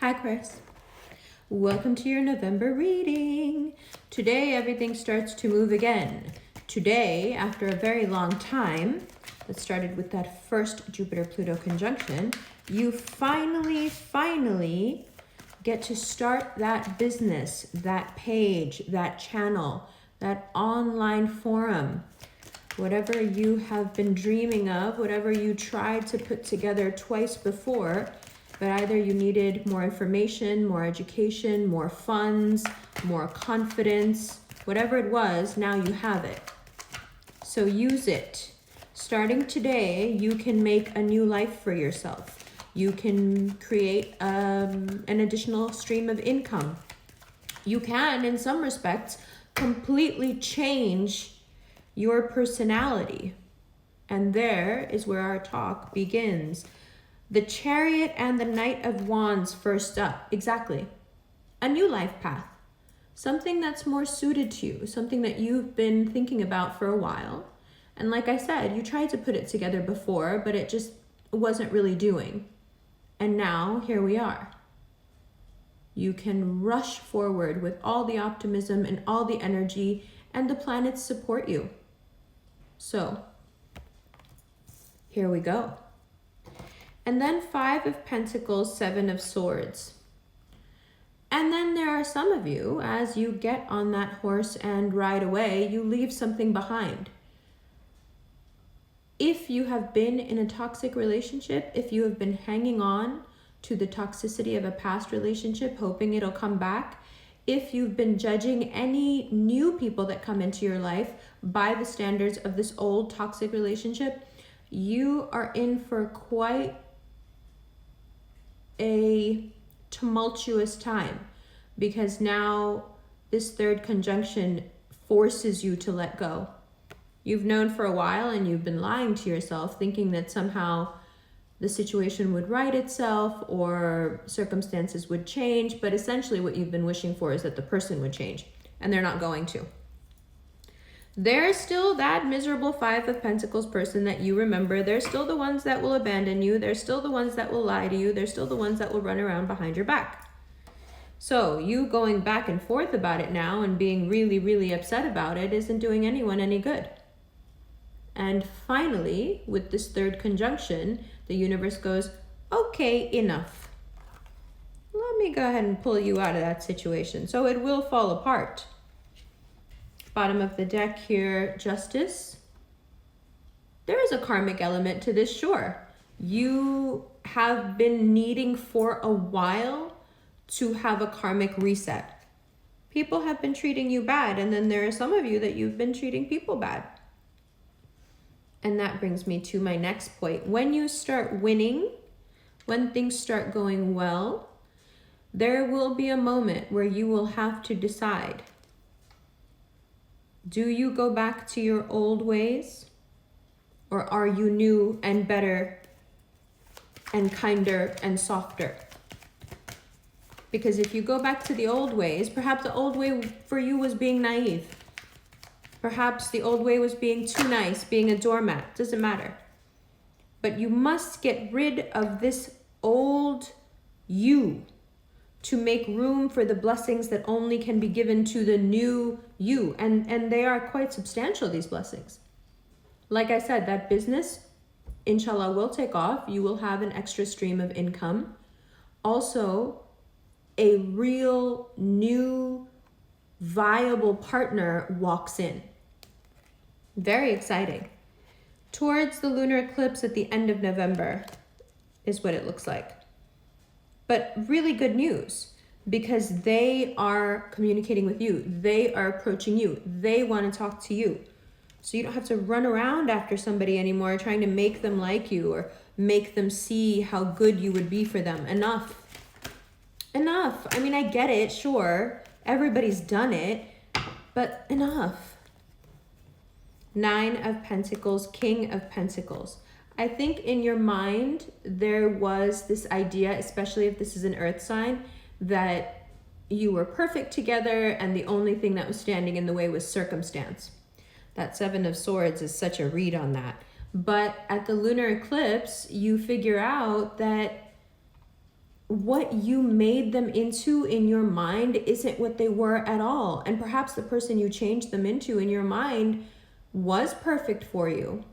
Hi, Chris. Welcome to your November reading. Today, everything starts to move again. Today, after a very long time, that started with that first Jupiter-Pluto conjunction, you finally get to start that business, that page, that channel, that online forum, whatever you have been dreaming of, whatever you tried to put together twice before, but either you needed more information, more education, more funds, more confidence, whatever it was, now you have it. So use it. Starting today, you can make a new life for yourself. You can create an additional stream of income. You can, in some respects, completely change your personality. And there is where our talk begins. The Chariot and the Knight of Wands first up. Exactly. A new life path. Something that's more suited to you. Something that you've been thinking about for a while. And like I said, you tried to put it together before, but it just wasn't really doing. And now, here we are. You can rush forward with all the optimism and all the energy, and the planets support you. So, here we go. And then 5 of Pentacles, 7 of Swords. And then there are some of you, as you get on that horse and ride away, you leave something behind. If you have been in a toxic relationship, if you have been hanging on to the toxicity of a past relationship, hoping it'll come back, if you've been judging any new people that come into your life by the standards of this old toxic relationship, you are in for quite a tumultuous time, because now this third conjunction forces you to let go. You've known for a while and you've been lying to yourself, thinking that somehow the situation would right itself or circumstances would change, but essentially what you've been wishing for is that the person would change, and they're not going to. There's still that miserable 5 of Pentacles person that you remember. They're still the ones that will abandon you. They're still the ones that will lie to you. They're still the ones that will run around behind your back. So you going back and forth about it now and being really upset about it isn't doing anyone any good. And finally, with this third conjunction, the universe goes, okay, enough. Let me go ahead and pull you out of that situation. So it will fall apart. Bottom of the deck here, Justice. There is a karmic element to this, sure. You have been needing for a while to have a karmic reset. People have been treating you bad, and then there are some of you that you've been treating people bad. And that brings me to my next point. When you start winning, when things start going well, there will be a moment where you will have to decide. Do you go back to your old ways? Or are you new and better and kinder and softer? Because if you go back to the old ways, perhaps the old way for you was being naive. Perhaps the old way was being too nice, being a doormat. Doesn't matter. But you must get rid of this old you to make room for the blessings that only can be given to the new you. And they are quite substantial, these blessings. Like I said, that business, inshallah, will take off. You will have an extra stream of income. Also, a real new viable partner walks in. Very exciting. Towards the lunar eclipse at the end of November is what it looks like. But really good news, because they are communicating with you. They are approaching you. They want to talk to you. So you don't have to run around after somebody anymore trying to make them like you or make them see how good you would be for them. Enough. Enough. I mean, I get it, sure. Everybody's done it, but enough. 9 of Pentacles, King of Pentacles. I think in your mind, there was this idea, especially if this is an earth sign, that you were perfect together and the only thing that was standing in the way was circumstance. That 7 of Swords is such a read on that. But at the lunar eclipse, you figure out that what you made them into in your mind isn't what they were at all. And perhaps the person you changed them into in your mind was perfect for you.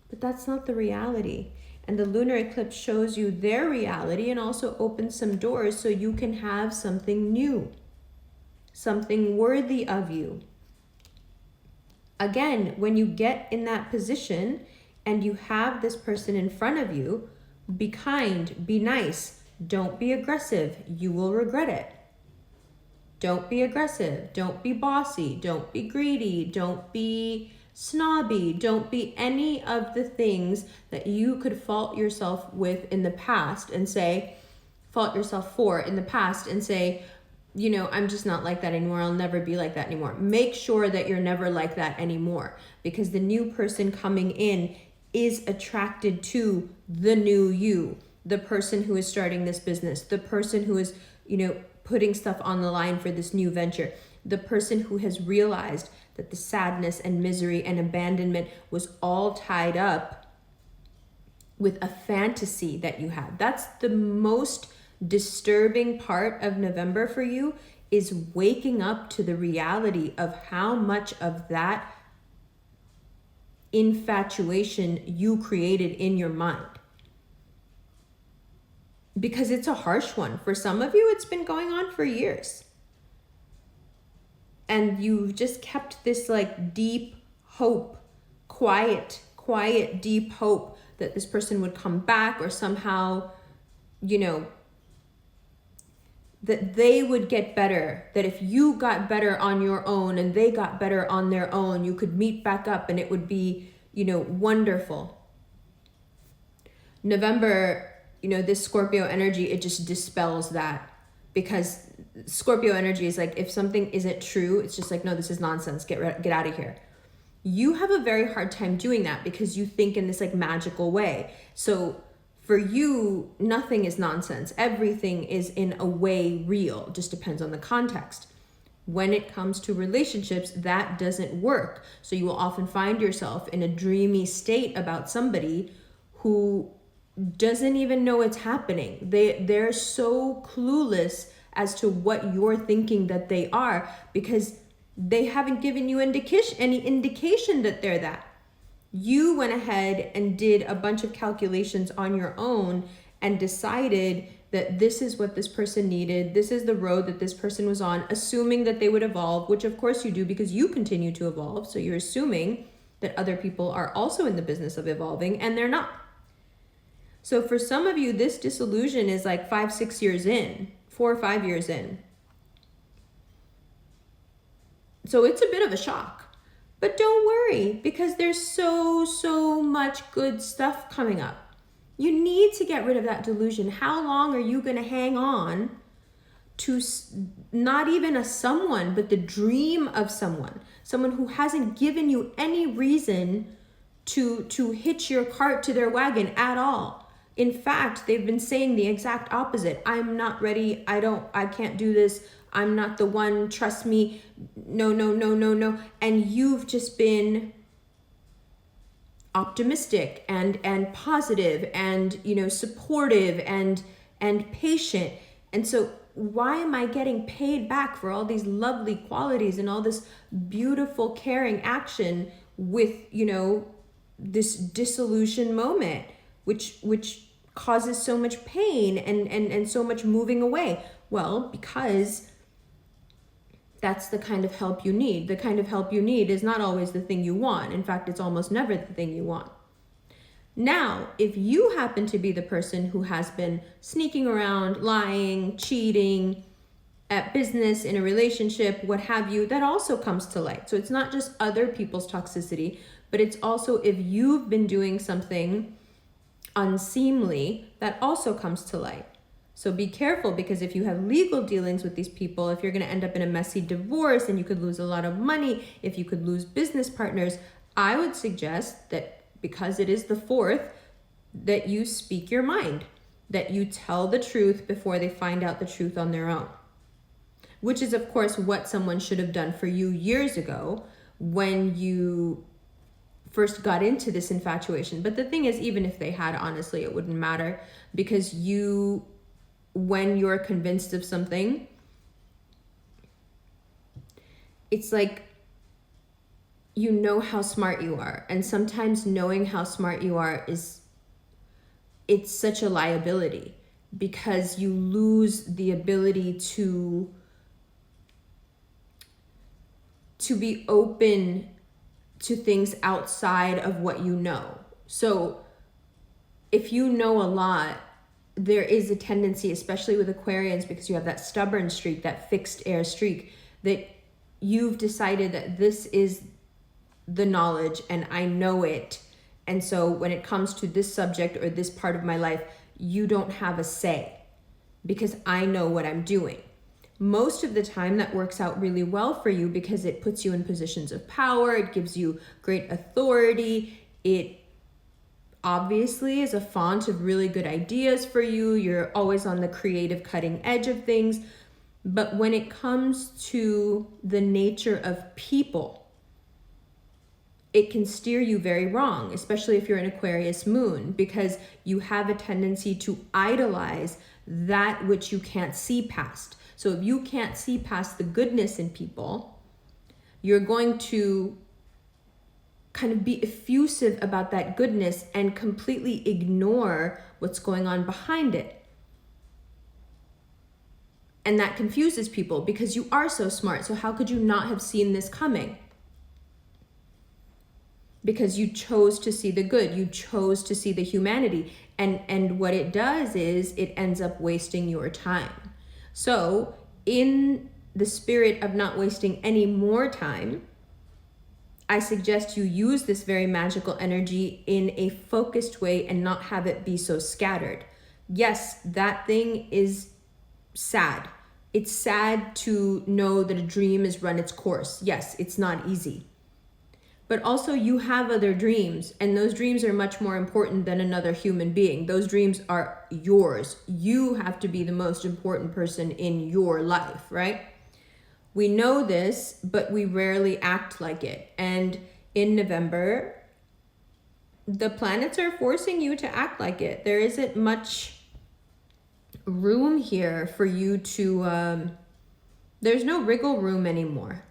But that's not the reality. And the lunar eclipse shows you their reality and also opens some doors so you can have something new, something worthy of you. Again, when you get in that position and you have this person in front of you, be kind, be nice, don't be aggressive. You will regret it. Don't be aggressive. Don't be bossy. Don't be greedy. Don't be snobby. Don't be any of the things that you could fault yourself with in the past and say, fault yourself for in the past and say, you know, I'm just not like that anymore. I'll never be like that anymore. Make sure that you're never like that anymore, because the new person coming in is attracted to the new you, the person who is starting this business, the person who is, you know, putting stuff on the line for this new venture, the person who has realized that the sadness and misery and abandonment was all tied up with a fantasy that you had. That's the most disturbing part of November for you, is waking up to the reality of how much of that infatuation you created in your mind. Because it's a harsh one. For some of you, it's been going on for years. And you've just kept this like deep hope, quiet, deep hope that this person would come back, or somehow, you know, that they would get better, that if you got better on your own and they got better on their own, you could meet back up and it would be, you know, wonderful. November, you know, this Scorpio energy, it just dispels that, because Scorpio energy is like, if something isn't true, it's just like, no, this is nonsense. Get out of here. You have a very hard time doing that because you think in this like magical way. So for you, nothing is nonsense. Everything is in a way real. It just depends on the context. When it comes to relationships, that doesn't work. So you will often find yourself in a dreamy state about somebody who doesn't even know it's happening. They're so clueless as to what you're thinking that they are, because they haven't given you any indication that they're that. You went ahead and did a bunch of calculations on your own and decided that this is what this person needed. This is the road that this person was on, assuming that they would evolve, which of course you do because you continue to evolve. So you're assuming that other people are also in the business of evolving, and they're not. So for some of you, this disillusion is like 5-6 years in, 4 or 5 years in. So it's a bit of a shock. But don't worry, because there's so much good stuff coming up. You need to get rid of that delusion. How long are you going to hang on to not even a someone, but the dream of someone who hasn't given you any reason to hitch your cart to their wagon at all? In fact, they've been saying the exact opposite. I'm not ready. I can't do this. I'm not the one. Trust me. No. And you've just been optimistic and positive and, you know, supportive and patient. And so why am I getting paid back for all these lovely qualities and all this beautiful caring action with, you know, this disillusion moment, which causes so much pain and so much moving away? Well, because that's the kind of help you need. The kind of help you need is not always the thing you want. In fact, it's almost never the thing you want. Now, if you happen to be the person who has been sneaking around, lying, cheating at business, in a relationship, what have you, that also comes to light. So it's not just other people's toxicity, but it's also if you've been doing something unseemly, that also comes to light. So be careful, because if you have legal dealings with these people, if you're going to end up in a messy divorce and you could lose a lot of money, if you could lose business partners, I would suggest that, because it is the 4th, that you speak your mind, that you tell the truth before they find out the truth on their own. Which is, of course, what someone should have done for you years ago when you first got into this infatuation. But the thing is, even if they had, honestly, it wouldn't matter, because you when you're convinced of something, it's like you know how smart you are. And sometimes knowing how smart you are it's such a liability, because you lose the ability to be open to things outside of what you know. So if you know a lot, there is a tendency, especially with Aquarians, because you have that stubborn streak, that fixed air streak, that you've decided that this is the knowledge and I know it. And so when it comes to this subject or this part of my life, you don't have a say because I know what I'm doing. Most of the time that works out really well for you because it puts you in positions of power. It gives you great authority. It obviously is a font of really good ideas for you. You're always on the creative cutting edge of things. But when it comes to the nature of people, it can steer you very wrong, especially if you're an Aquarius moon, because you have a tendency to idolize that which you can't see past. So if you can't see past the goodness in people, you're going to kind of be effusive about that goodness and completely ignore what's going on behind it. And that confuses people because you are so smart. So how could you not have seen this coming? Because you chose to see the good. You chose to see the humanity. And what it does is it ends up wasting your time. So in the spirit of not wasting any more time, I suggest you use this very magical energy in a focused way and not have it be so scattered. Yes, that thing is sad. It's sad to know that a dream has run its course. Yes, it's not easy. But also you have other dreams, and those dreams are much more important than another human being. Those dreams are yours. You have to be the most important person in your life, right? We know this, but we rarely act like it. And in November, the planets are forcing you to act like it. There isn't much room here for you to, there's no wriggle room anymore.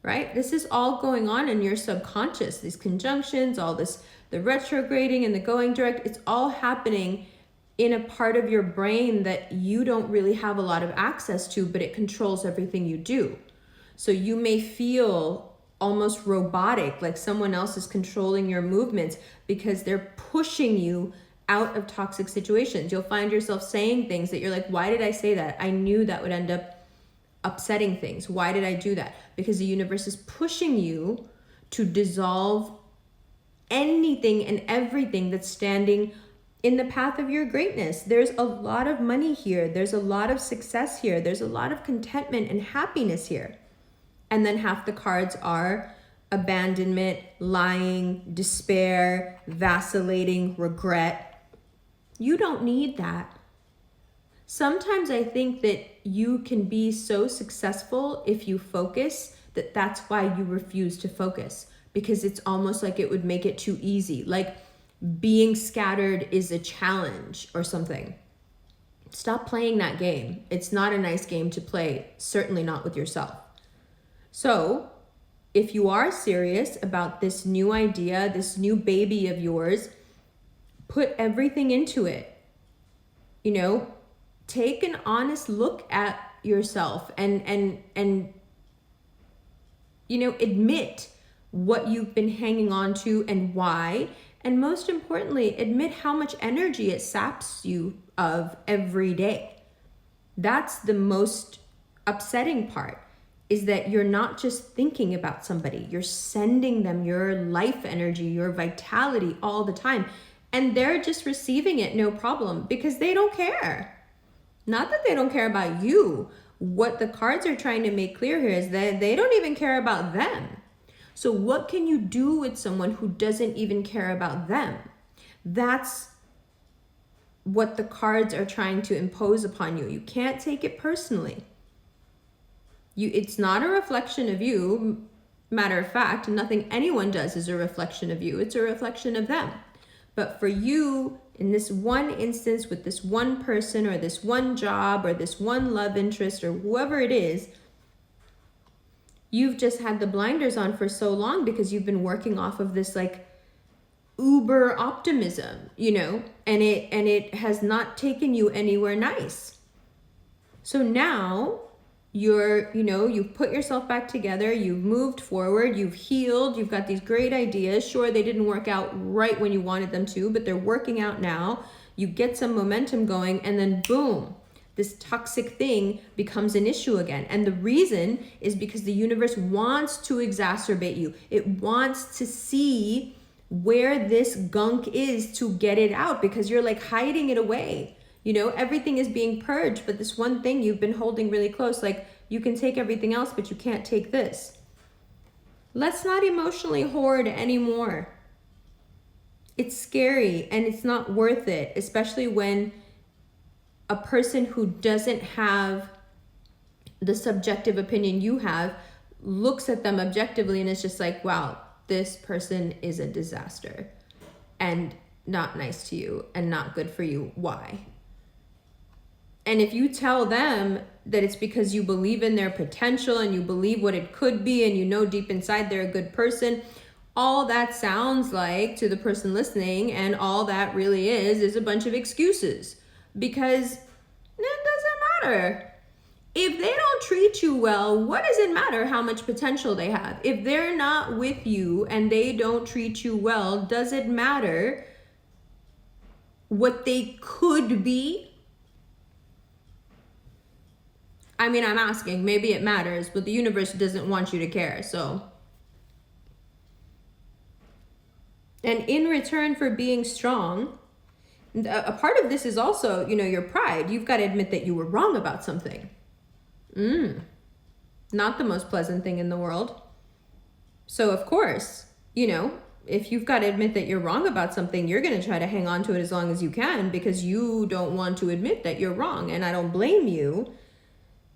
Right? This is all going on in your subconscious, these conjunctions, all this, the retrograding and the going direct, it's all happening in a part of your brain that you don't really have a lot of access to, but it controls everything you do. So you may feel almost robotic, like someone else is controlling your movements because they're pushing you out of toxic situations. You'll find yourself saying things that you're like, why did I say that? I knew that would end up upsetting things. Why did I do that? Because the universe is pushing you to dissolve anything and everything that's standing in the path of your greatness. There's a lot of money here. There's a lot of success here. There's a lot of contentment and happiness here. And then half the cards are abandonment, lying, despair, vacillating, regret. You don't need that. Sometimes I think that you can be so successful if you focus that that's why you refuse to focus, because it's almost like it would make it too easy. Like being scattered is a challenge or something. Stop playing that game. It's not a nice game to play, certainly not with yourself. So if you are serious about this new idea, this new baby of yours, put everything into it. You know, take an honest look at yourself and you know, admit what you've been hanging on to and why. And most importantly, admit how much energy it saps you of every day. That's the most upsetting part, is that you're not just thinking about somebody, you're sending them your life energy, your vitality all the time. And they're just receiving it, no problem, because they don't care. Not that they don't care about you. What the cards are trying to make clear here is that they don't even care about them. So what can you do with someone who doesn't even care about them? That's what the cards are trying to impose upon you. You can't take it personally. It's not a reflection of you. Matter of fact, nothing anyone does is a reflection of you. It's a reflection of them. But for you In this one instance with this one person or this one job or this one love interest or whoever it is, you've just had the blinders on for so long because you've been working off of this like uber optimism, you know, and it has not taken you anywhere nice. So now you've put yourself back together, you've moved forward, you've healed, you've got these great ideas. Sure, they didn't work out right when you wanted them to, but they're working out now. You get some momentum going, and then boom, this toxic thing becomes an issue again. And the reason is because the universe wants to exacerbate you. It wants to see where this gunk is to get it out, because you're like hiding it away. You know, everything is being purged, but this one thing you've been holding really close, like you can take everything else, but you can't take this. Let's not emotionally hoard anymore. It's scary and it's not worth it, especially when a person who doesn't have the subjective opinion you have looks at them objectively and it's just like, wow, this person is a disaster and not nice to you and not good for you. Why? And if you tell them that it's because you believe in their potential and you believe what it could be and you know deep inside they're a good person, all that sounds like to the person listening, and all that really is a bunch of excuses, because it doesn't matter. If they don't treat you well, what does it matter how much potential they have? If they're not with you and they don't treat you well, does it matter what they could be? I mean, I'm asking, maybe it matters, but the universe doesn't want you to care, so. And in return for being strong, a part of this is also, you know, your pride. You've got to admit that you were wrong about something. Not the most pleasant thing in the world. So of course, you know, if you've got to admit that you're wrong about something, you're going to try to hang on to it as long as you can because you don't want to admit that you're wrong. And I don't blame you.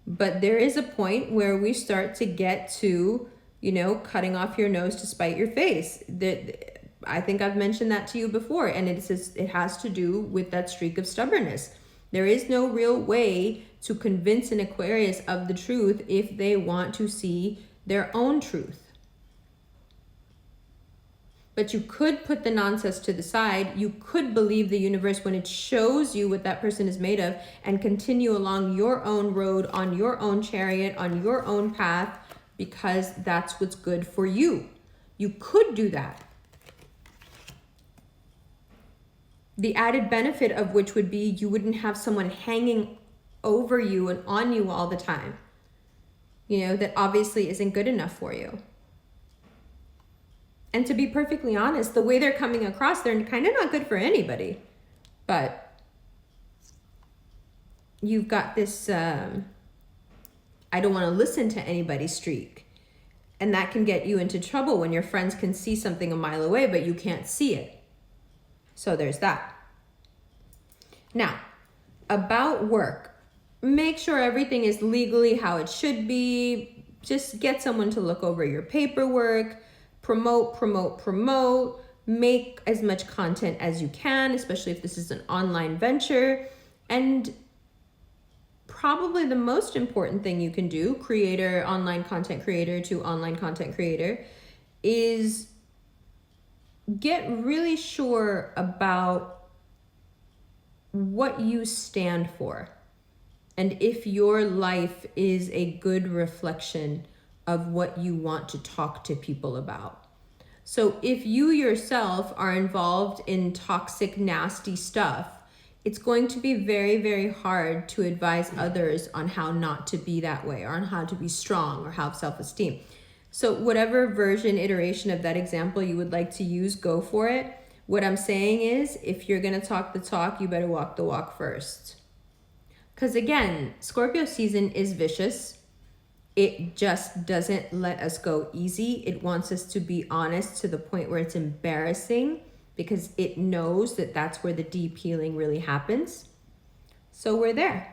But there is a point where we start to get to, you know, cutting off your nose to spite your face. That I think I've mentioned that to you before, and it has to do with that streak of stubbornness. There is no real way to convince an Aquarius of the truth if they want to see their own truth. But you could put the nonsense to the side. You could believe the universe when it shows you what that person is made of and continue along your own road, on your own chariot, on your own path, because that's what's good for you. You could do that. The added benefit of which would be you wouldn't have someone hanging over you and on you all the time, you know, that obviously isn't good enough for you. And to be perfectly honest, the way they're coming across, they're kind of not good for anybody. But you've got this, I don't want to listen to anybody streak. And that can get you into trouble when your friends can see something a mile away, but you can't see it. So there's that. Now, about work, make sure everything is legally how it should be. Just get someone to look over your paperwork. Promote, make as much content as you can, especially if this is an online venture. And probably the most important thing you can do, online content creator to online content creator, is get really sure about what you stand for. And if your life is a good reflection of what you want to talk to people about. So if you yourself are involved in toxic, nasty stuff, it's going to be very, very hard to advise others on how not to be that way, or on how to be strong or have self-esteem. So whatever version, iteration of that example you would like to use, go for it. What I'm saying is, if you're going to talk the talk, you better walk the walk first. Because again, Scorpio season is vicious. It just doesn't let us go easy. It wants us to be honest to the point where it's embarrassing, because it knows that that's where the deep healing really happens. So we're there.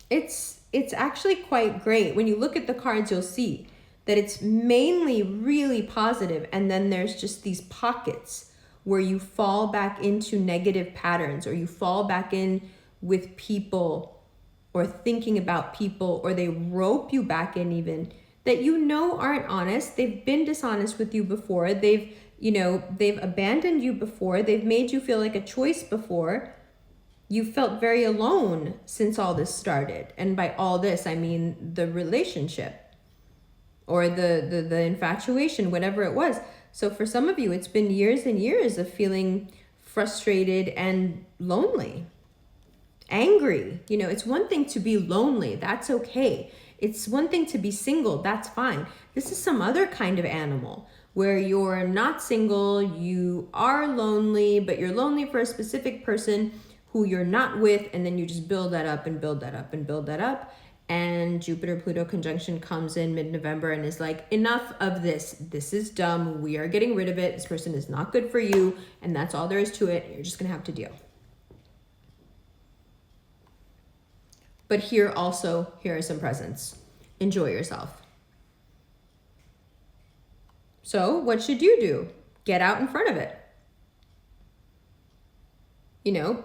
It's actually quite great. When you look at the cards, you'll see that it's mainly really positive, and then there's just these pockets where you fall back into negative patterns, or you fall back in with people, or thinking about people, or they rope you back in even, that you know aren't honest. They've been dishonest with you before. They've abandoned you before. They've made you feel like a choice before. You felt very alone since all this started. And by all this, I mean the relationship or the infatuation, whatever it was. So for some of you, it's been years and years of feeling frustrated and lonely, angry. It's one thing to be lonely. That's okay. It's one thing to be single. That's fine. This is some other kind of animal where you're not single, you are lonely, but you're lonely for a specific person who you're not with, and then you just build that up and build that up and build that up. And Jupiter-Pluto conjunction comes in mid-November and is like, enough of this. This is dumb. We are getting rid of it. This person is not good for you. And that's all there is to it. You're just going to have to deal. But here are some presents. Enjoy yourself. So what should you do? Get out in front of it.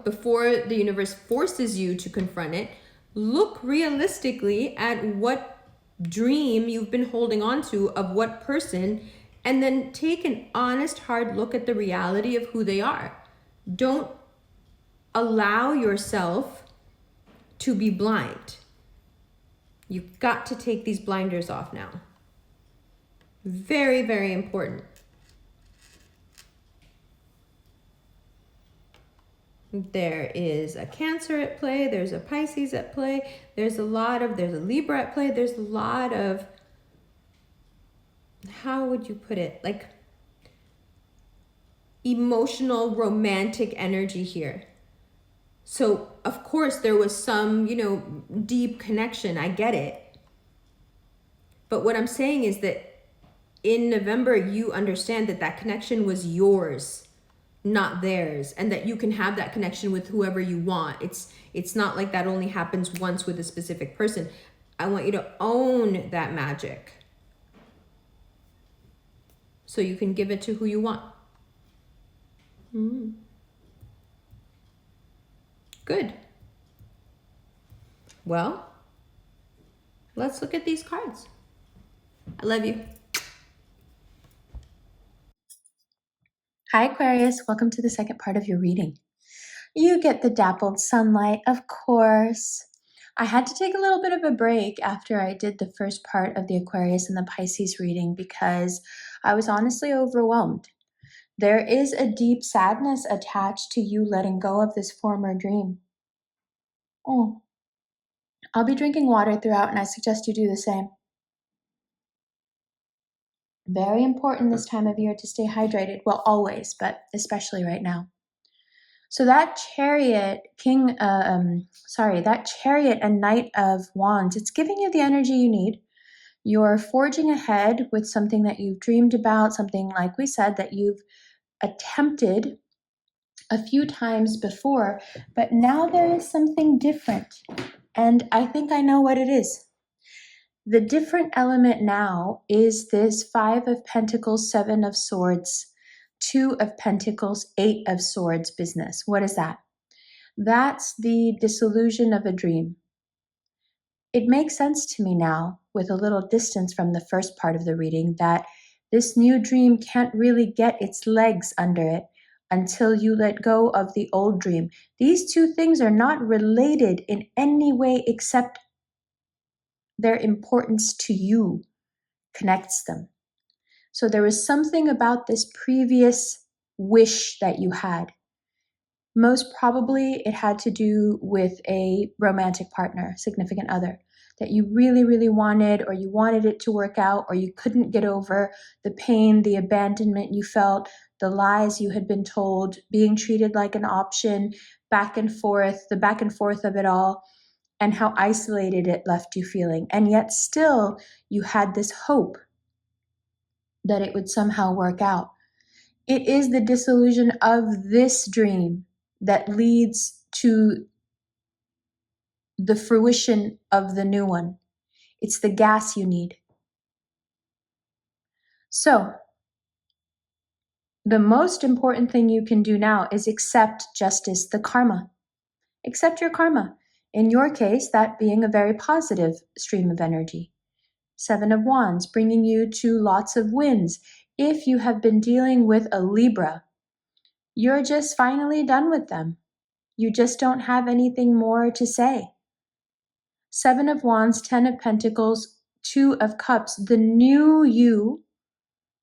Before the universe forces you to confront it, look realistically at what dream you've been holding on to of what person, and then take an honest, hard look at the reality of who they are. Don't allow yourself to be blind. You've got to take these blinders off now. Very, very important. There is a Cancer at play. There's a Pisces at play. There's a Libra at play. There's a lot of, how would you put it? Like emotional, romantic energy here. So of course there was some, deep connection. I get it. But what I'm saying is that in November, you understand that connection was yours, not theirs, and that you can have that connection with whoever you want. It's not like that only happens once with a specific person. I want you to own that magic so you can give it to who you want. Good. Well, let's look at these cards. I love you. Hi Aquarius, welcome to the second part of your reading. You get the dappled sunlight, of course. I had to take a little bit of a break after I did the first part of the Aquarius and the Pisces reading because I was honestly overwhelmed. There is a deep sadness attached to you letting go of this former dream. I'll be drinking water throughout, and I suggest you do the same. Very important this time of year to stay hydrated. Well, always, but especially right now. So that Chariot, that Chariot and Knight of Wands, it's giving you the energy you need. You're forging ahead with something that you've dreamed about, something, like we said, that you've attempted a few times before, but now there is something different. And I think I know what it is. The different element now is this 5 of Pentacles, 7 of Swords, 2 of Pentacles, 8 of Swords business. What is that? That's the disillusion of a dream. It makes sense to me now, with a little distance from the first part of the reading, that this new dream can't really get its legs under it until you let go of the old dream. These two things are not related in any way except their importance to you connects them. So there was something about this previous wish that you had. Most probably it had to do with a romantic partner, significant other, that you really, really wanted, or you wanted it to work out, or you couldn't get over the pain, the abandonment you felt, the lies you had been told, being treated like an option, back and forth, the back and forth of it all, and how isolated it left you feeling. And yet still you had this hope that it would somehow work out. It is the disillusion of this dream that leads to the fruition of the new one. It's the gas you need. So, the most important thing you can do now is accept justice, the karma. Accept your karma. In your case, that being a very positive stream of energy. 7 of Wands, bringing you to lots of wins. If you have been dealing with a Libra, you're just finally done with them. You just don't have anything more to say. 7 of Wands, 10 of Pentacles, 2 of Cups, the new you,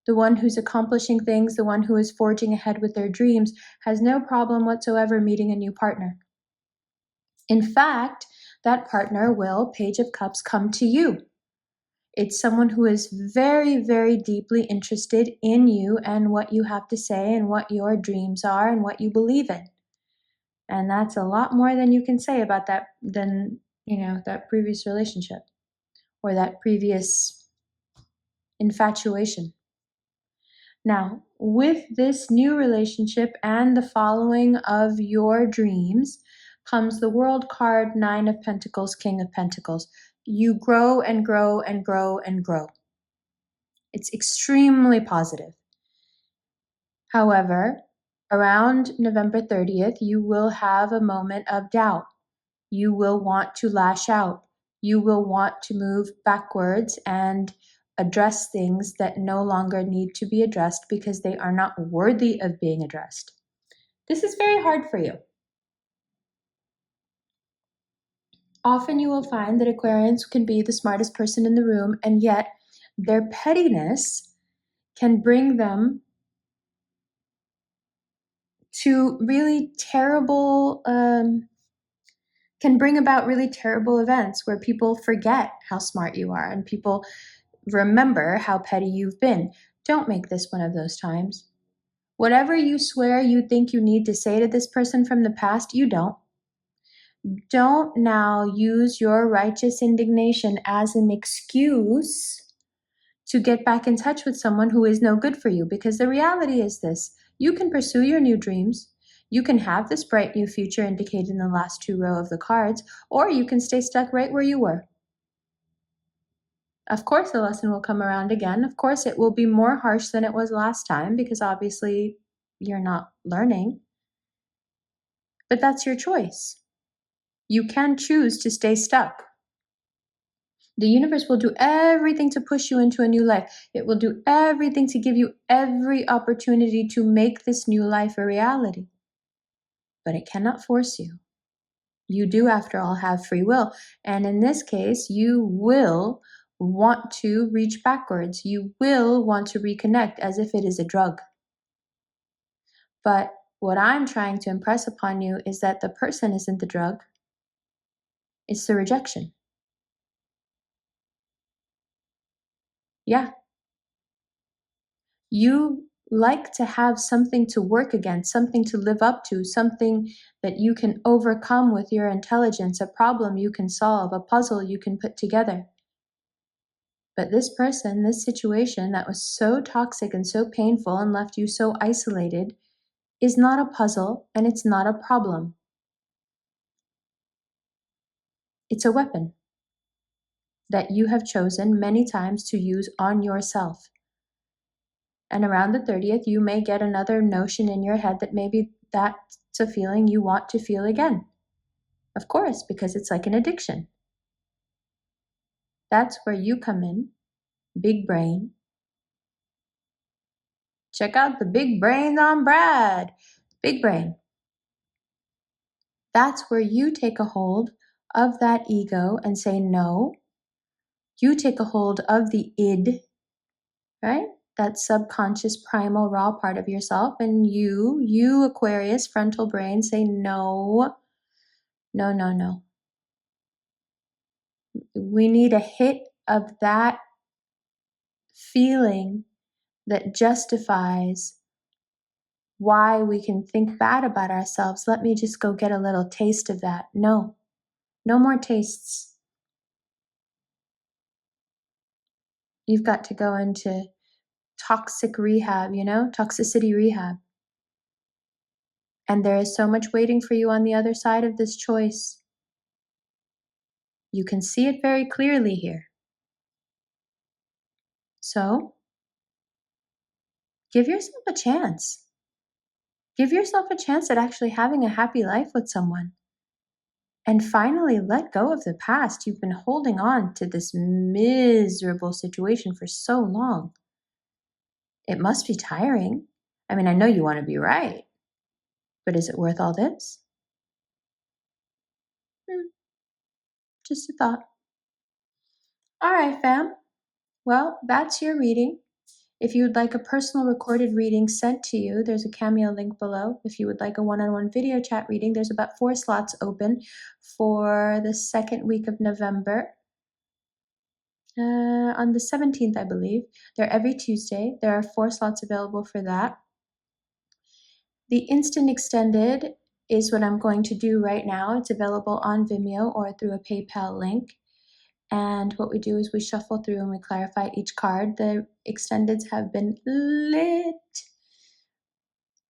the one who's accomplishing things, the one who is forging ahead with their dreams, has no problem whatsoever meeting a new partner. In fact, that partner will, Page of Cups, come to you. It's someone who is very, very deeply interested in you and what you have to say and what your dreams are and what you believe in. And that's a lot more than you can say about that than, that previous relationship or that previous infatuation. Now, with this new relationship and the following of your dreams comes the World card, 9 of Pentacles, King of Pentacles. You grow and grow and grow and grow. It's extremely positive. However, around November 30th, you will have a moment of doubt. You will want to lash out. You will want to move backwards and address things that no longer need to be addressed because they are not worthy of being addressed. This is very hard for you. Often you will find that Aquarians can be the smartest person in the room, and yet their pettiness can bring them to really terrible, can bring about really terrible events where people forget how smart you are and people remember how petty you've been. Don't make this one of those times. Whatever you swear you think you need to say to this person from the past, you don't. Don't now use your righteous indignation as an excuse to get back in touch with someone who is no good for you, because the reality is this: you can pursue your new dreams, you can have this bright new future indicated in the last 2 rows of the cards, or you can stay stuck right where you were. Of course, the lesson will come around again. Of course, it will be more harsh than it was last time because obviously you're not learning. But that's your choice. You can choose to stay stuck. The universe will do everything to push you into a new life. It will do everything to give you every opportunity to make this new life a reality. But it cannot force you. You do, after all, have free will. And in this case, you will want to reach backwards. You will want to reconnect as if it is a drug. But what I'm trying to impress upon you is that the person isn't the drug. It's the rejection. Yeah. You like to have something to work against, something to live up to, something that you can overcome with your intelligence, a problem you can solve, a puzzle you can put together. But this person, this situation that was so toxic and so painful and left you so isolated is not a puzzle and it's not a problem. It's a weapon that you have chosen many times to use on yourself. And around the 30th, you may get another notion in your head that maybe that's a feeling you want to feel again. Of course, because it's like an addiction. That's where you come in, big brain. Check out the big brains on Brad. Big brain. That's where you take a hold of that ego and say no. You take a hold of the id, right? That subconscious primal raw part of yourself, and you Aquarius frontal brain, say no, no, no, no. We need a hit of that feeling that justifies why we can think bad about ourselves. Let me just go get a little taste of that. No, no more tastes. You've got to go into toxic rehab, toxicity rehab. And there is so much waiting for you on the other side of this choice. You can see it very clearly here. So, Give yourself a chance. Give yourself a chance at actually having a happy life with someone. And finally, let go of the past. You've been holding on to this miserable situation for so long. It must be tiring. I mean, I know you want to be right, but is it worth all this? Just a thought. All right, fam. Well, that's your reading. If you would like a personal recorded reading sent to you, there's a Cameo link below. If you would like a one-on-one video chat reading, there's about 4 slots open for the second week of November. On the 17th, I believe. They're every Tuesday. There are 4 slots available for that. The instant extended is what I'm going to do right now. It's available on Vimeo or through a PayPal link. And what we do is we shuffle through and we clarify each card. The extendeds have been lit.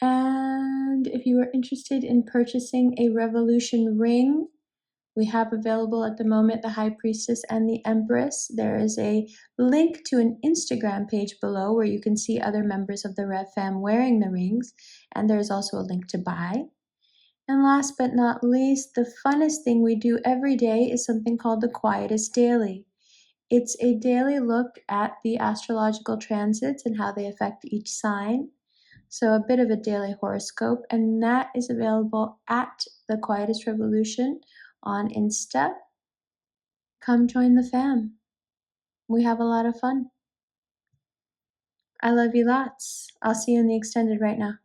And if you are interested in purchasing a Revolution ring, we have available at the moment the High Priestess and the Empress. There is a link to an Instagram page below where you can see other members of the Rev Fam wearing the rings. And there's also a link to buy. And last but not least, the funnest thing we do every day is something called the Quietest Daily. It's a daily look at the astrological transits and how they affect each sign. So a bit of a daily horoscope, and that is available at the Quietest Revolution on Insta. Come join the fam. We have a lot of fun. I love you lots. I'll see you in the extended right now.